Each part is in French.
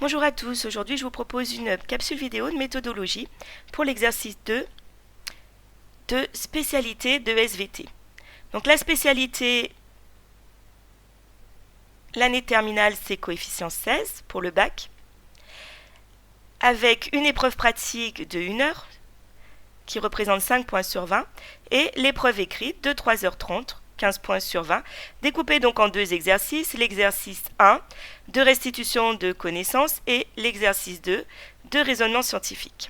Bonjour à tous, aujourd'hui je vous propose une capsule vidéo de méthodologie pour l'exercice 2 de spécialité de SVT. Donc la spécialité, l'année terminale c'est coefficient 16 pour le bac, avec une épreuve pratique de 1 heure qui représente 5 points sur 20 et l'épreuve écrite de 3h30, 15 points sur 20, découpée donc en deux exercices, l'exercice 1 de restitution de connaissances et l'exercice 2 de raisonnement scientifique.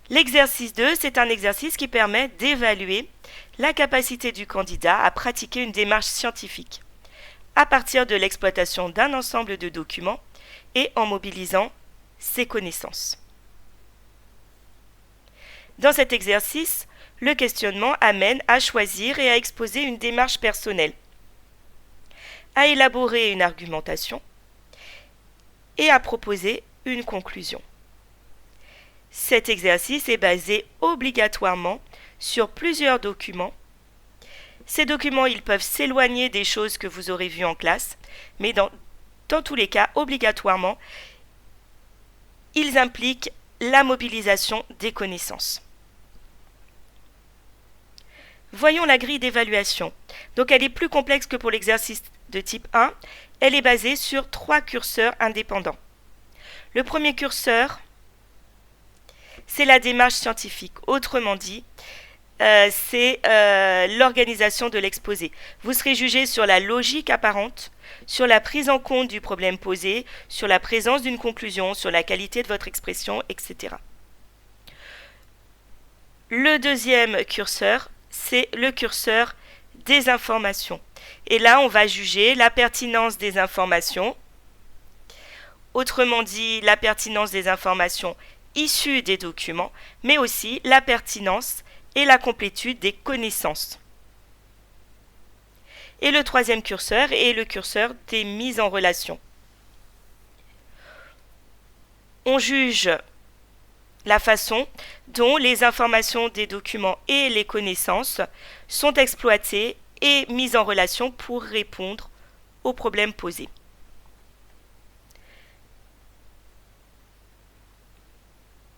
L'exercice 2, c'est un exercice qui permet d'évaluer la capacité du candidat à pratiquer une démarche scientifique à partir de l'exploitation d'un ensemble de documents et en mobilisant ses connaissances. Dans cet exercice, le questionnement amène à choisir et à exposer une démarche personnelle, à élaborer une argumentation et à proposer une conclusion. Cet exercice est basé obligatoirement sur plusieurs documents. Ces documents, ils peuvent s'éloigner des choses que vous aurez vues en classe, mais dans tous les cas, obligatoirement, ils impliquent la mobilisation des connaissances. Voyons la grille d'évaluation. Donc elle est plus complexe que pour l'exercice de type 1. Elle est basée sur 3 curseurs indépendants. Le premier curseur, c'est la démarche scientifique. Autrement dit, c'est l'organisation de l'exposé. Vous serez jugé sur la logique apparente, sur la prise en compte du problème posé, sur la présence d'une conclusion, sur la qualité de votre expression, etc. Le deuxième curseur, c'est le curseur des informations. Et là, on va juger la pertinence des informations. Autrement dit, la pertinence des informations issues des documents, mais aussi la pertinence et la complétude des connaissances. Et le troisième curseur est le curseur des mises en relation. On juge la façon dont les informations des documents et les connaissances sont exploitées et mises en relation pour répondre aux problèmes posés.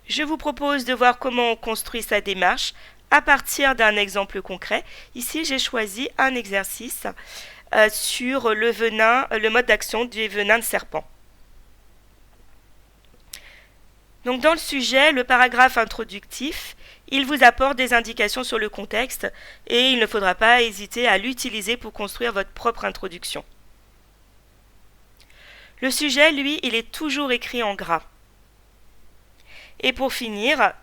Je vous propose de voir comment on construit sa démarche à partir d'un exemple concret. Ici, j'ai choisi un exercice sur le mode d'action du venin de serpent. Donc dans le sujet, le paragraphe introductif, il vous apporte des indications sur le contexte et il ne faudra pas hésiter à l'utiliser pour construire votre propre introduction. Le sujet, lui, il est toujours écrit en gras. Et pour finir,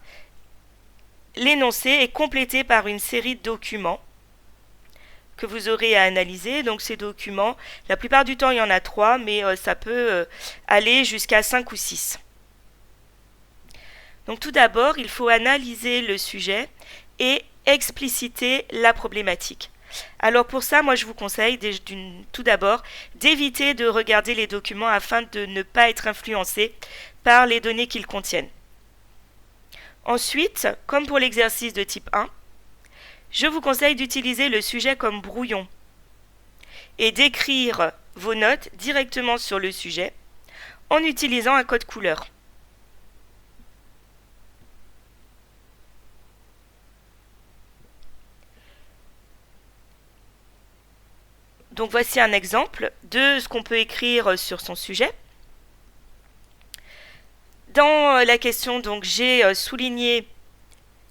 l'énoncé est complété par une série de documents que vous aurez à analyser. Donc ces documents, la plupart du temps, il y en a 3, mais ça peut aller jusqu'à 5 ou 6. Donc tout d'abord, il faut analyser le sujet et expliciter la problématique. Alors pour ça, moi je vous conseille tout d'abord d'éviter de regarder les documents afin de ne pas être influencé par les données qu'ils contiennent. Ensuite, comme pour l'exercice de type 1, je vous conseille d'utiliser le sujet comme brouillon et d'écrire vos notes directement sur le sujet en utilisant un code couleur. Donc voici un exemple de ce qu'on peut écrire sur son sujet. Dans la question, donc, j'ai souligné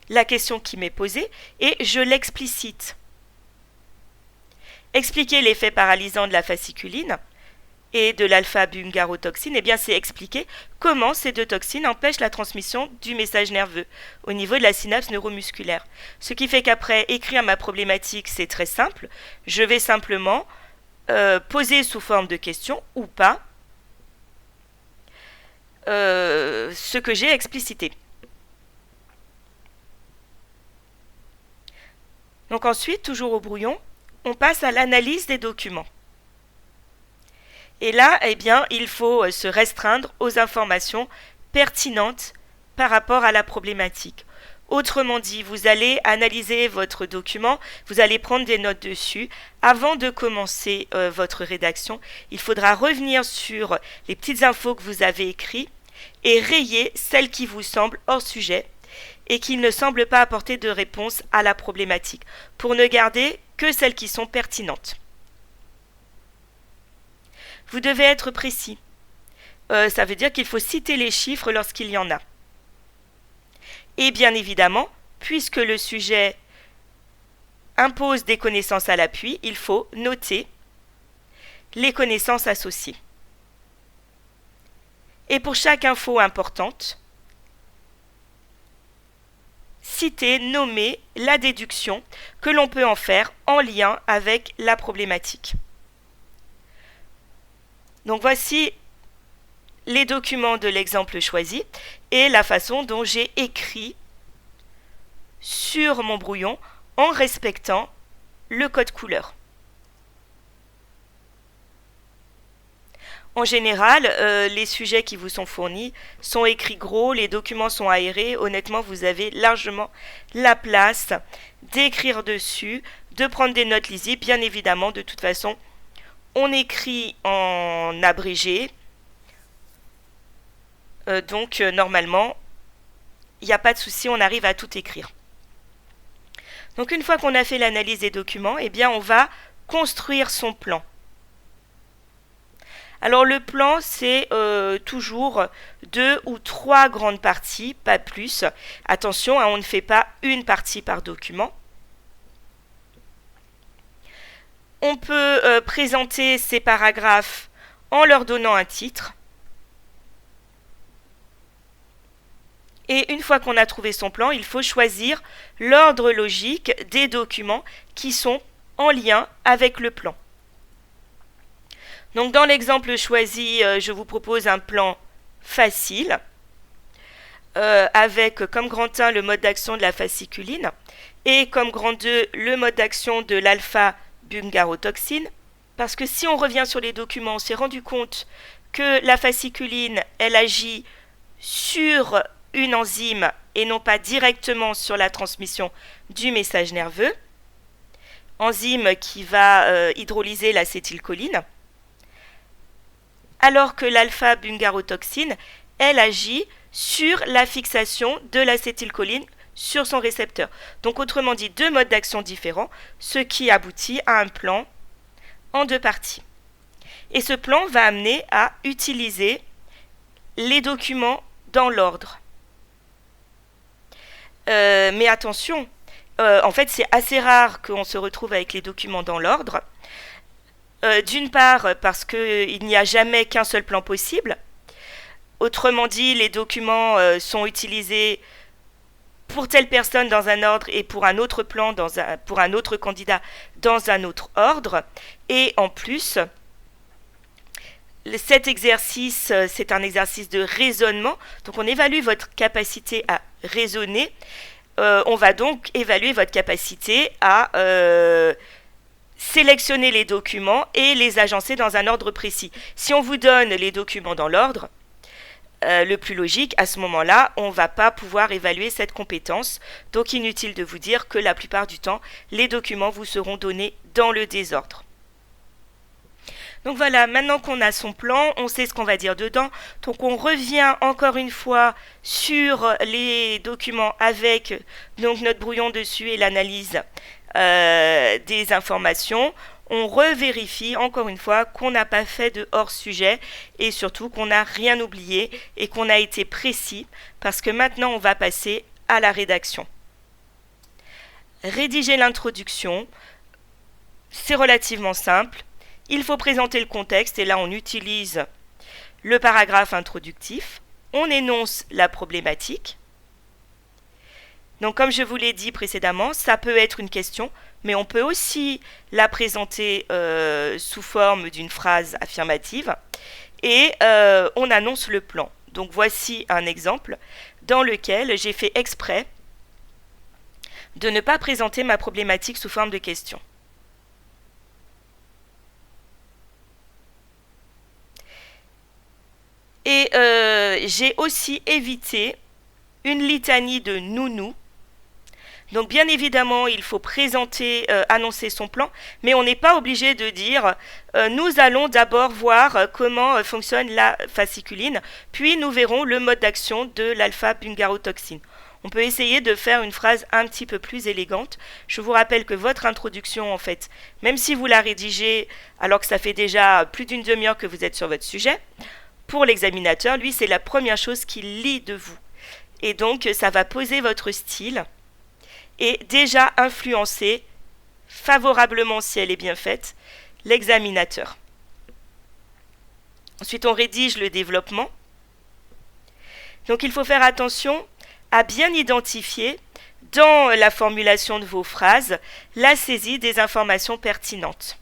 la question qui m'est posée et je l'explicite. Expliquer l'effet paralysant de la fasciculine et de l'alpha-bungarotoxine, eh bien c'est expliquer comment ces deux toxines empêchent la transmission du message nerveux au niveau de la synapse neuromusculaire. Ce qui fait qu'après écrire ma problématique, c'est très simple. Je vais simplement poser sous forme de question ou pas ce que j'ai explicité. Donc ensuite, toujours au brouillon, on passe à l'analyse des documents. Et là, eh bien, il faut se restreindre aux informations pertinentes par rapport à la problématique. Autrement dit, vous allez analyser votre document, vous allez prendre des notes dessus. Avant de commencer votre rédaction, il faudra revenir sur les petites infos que vous avez écrites et rayer celles qui vous semblent hors sujet et qui ne semblent pas apporter de réponse à la problématique, pour ne garder que celles qui sont pertinentes. Vous devez être précis. Ça veut dire qu'il faut citer les chiffres lorsqu'il y en a. Et bien évidemment, puisque le sujet impose des connaissances à l'appui, il faut noter les connaissances associées. Et pour chaque info importante, citer, nommer la déduction que l'on peut en faire en lien avec la problématique. Donc voici les documents de l'exemple choisi et la façon dont j'ai écrit sur mon brouillon en respectant le code couleur. En général, les sujets qui vous sont fournis sont écrits gros, les documents sont aérés. Honnêtement, vous avez largement la place d'écrire dessus, de prendre des notes lisibles. Bien évidemment, de toute façon, on écrit en abrégé. Donc, normalement, il n'y a pas de souci, on arrive à tout écrire. Donc, une fois qu'on a fait l'analyse des documents, eh bien, on va construire son plan. Alors le plan, c'est toujours 2 ou 3 grandes parties, pas plus. Attention, on ne fait pas une partie par document. On peut présenter ces paragraphes en leur donnant un titre. Et une fois qu'on a trouvé son plan, il faut choisir l'ordre logique des documents qui sont en lien avec le plan. Donc dans l'exemple choisi, je vous propose un plan facile avec comme grand 1 le mode d'action de la fasciculine et comme grand 2 le mode d'action de l'alpha-bungarotoxine. Parce que si on revient sur les documents, on s'est rendu compte que la fasciculine, elle agit sur une enzyme et non pas directement sur la transmission du message nerveux. Enzyme qui va hydrolyser l'acétylcholine. Alors que l'alpha-bungarotoxine, elle agit sur la fixation de l'acétylcholine sur son récepteur. Donc autrement dit, 2 modes d'action différents, ce qui aboutit à un plan en 2 parties. Et ce plan va amener à utiliser les documents dans l'ordre. Mais attention, en fait c'est assez rare qu'on se retrouve avec les documents dans l'ordre. D'une part parce qu'il n'y a jamais qu'un seul plan possible. Autrement dit, les documents sont utilisés pour telle personne dans un ordre et pour un autre plan, pour un autre candidat dans un autre ordre. Et en plus, cet exercice, c'est un exercice de raisonnement. Donc on évalue votre capacité à raisonner. On va donc évaluer votre capacité à sélectionner les documents et les agencer dans un ordre précis. Si on vous donne les documents dans l'ordre le plus logique, à ce moment-là, on ne va pas pouvoir évaluer cette compétence. Donc inutile de vous dire que la plupart du temps, les documents vous seront donnés dans le désordre. Donc voilà, maintenant qu'on a son plan, on sait ce qu'on va dire dedans. Donc on revient encore une fois sur les documents avec donc notre brouillon dessus et l'analyse des informations. On revérifie encore une fois qu'on n'a pas fait de hors-sujet et surtout qu'on n'a rien oublié et qu'on a été précis parce que maintenant on va passer à la rédaction. Rédiger l'introduction, c'est relativement simple. Il faut présenter le contexte et là on utilise le paragraphe introductif. On énonce la problématique. Donc comme je vous l'ai dit précédemment, ça peut être une question, mais on peut aussi la présenter sous forme d'une phrase affirmative. Et on annonce le plan. Donc voici un exemple dans lequel j'ai fait exprès de ne pas présenter ma problématique sous forme de question. Et j'ai aussi évité une litanie de nounou Donc bien évidemment, il faut présenter, annoncer son plan, mais on n'est pas obligé de dire nous allons d'abord voir comment fonctionne la fasciculine, puis nous verrons le mode d'action de l'alpha-bungarotoxine. On peut essayer de faire une phrase un petit peu plus élégante. Je vous rappelle que votre introduction, en fait, même si vous la rédigez alors que ça fait déjà plus d'une demi-heure que vous êtes sur votre sujet, pour l'examinateur, lui, c'est la première chose qu'il lit de vous. Et donc, ça va poser votre style et déjà influencer favorablement, si elle est bien faite, l'examinateur. Ensuite, on rédige le développement. Donc, il faut faire attention à bien identifier dans la formulation de vos phrases la saisie des informations pertinentes.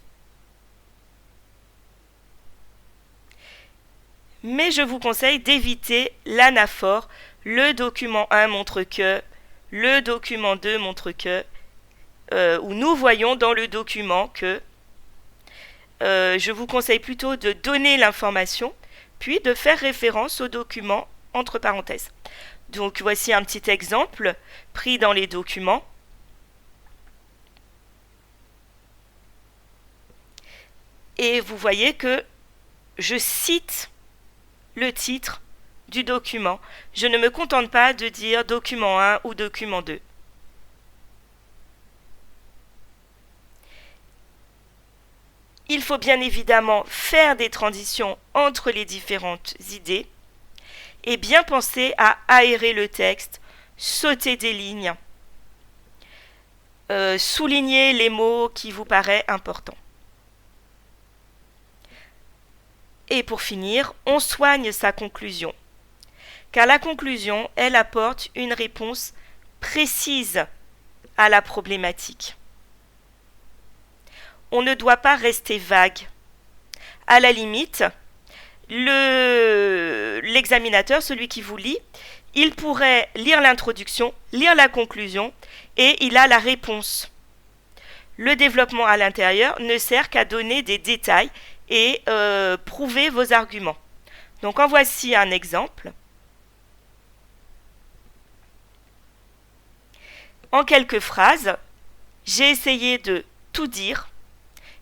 Mais je vous conseille d'éviter l'anaphore. Le document 1 montre que, le document 2 montre que, où nous voyons dans le document que. Je vous conseille plutôt de donner l'information, puis de faire référence au document entre parenthèses. Donc voici un petit exemple pris dans les documents. Et vous voyez que je cite le titre du document. Je ne me contente pas de dire document 1 ou document 2. Il faut bien évidemment faire des transitions entre les différentes idées et bien penser à aérer le texte, sauter des lignes, souligner les mots qui vous paraissent importants. Et pour finir, on soigne sa conclusion. Car la conclusion, elle apporte une réponse précise à la problématique. On ne doit pas rester vague. À la limite, l'examinateur, celui qui vous lit, il pourrait lire l'introduction, lire la conclusion, et il a la réponse. Le développement à l'intérieur ne sert qu'à donner des détails et prouver vos arguments. Donc en voici un exemple. En quelques phrases, j'ai essayé de tout dire,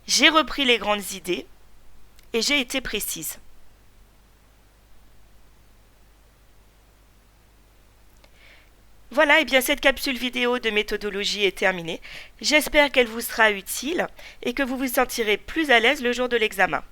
j'ai repris les grandes idées et j'ai été précise. Voilà, et bien cette capsule vidéo de méthodologie est terminée. J'espère qu'elle vous sera utile et que vous vous sentirez plus à l'aise le jour de l'examen.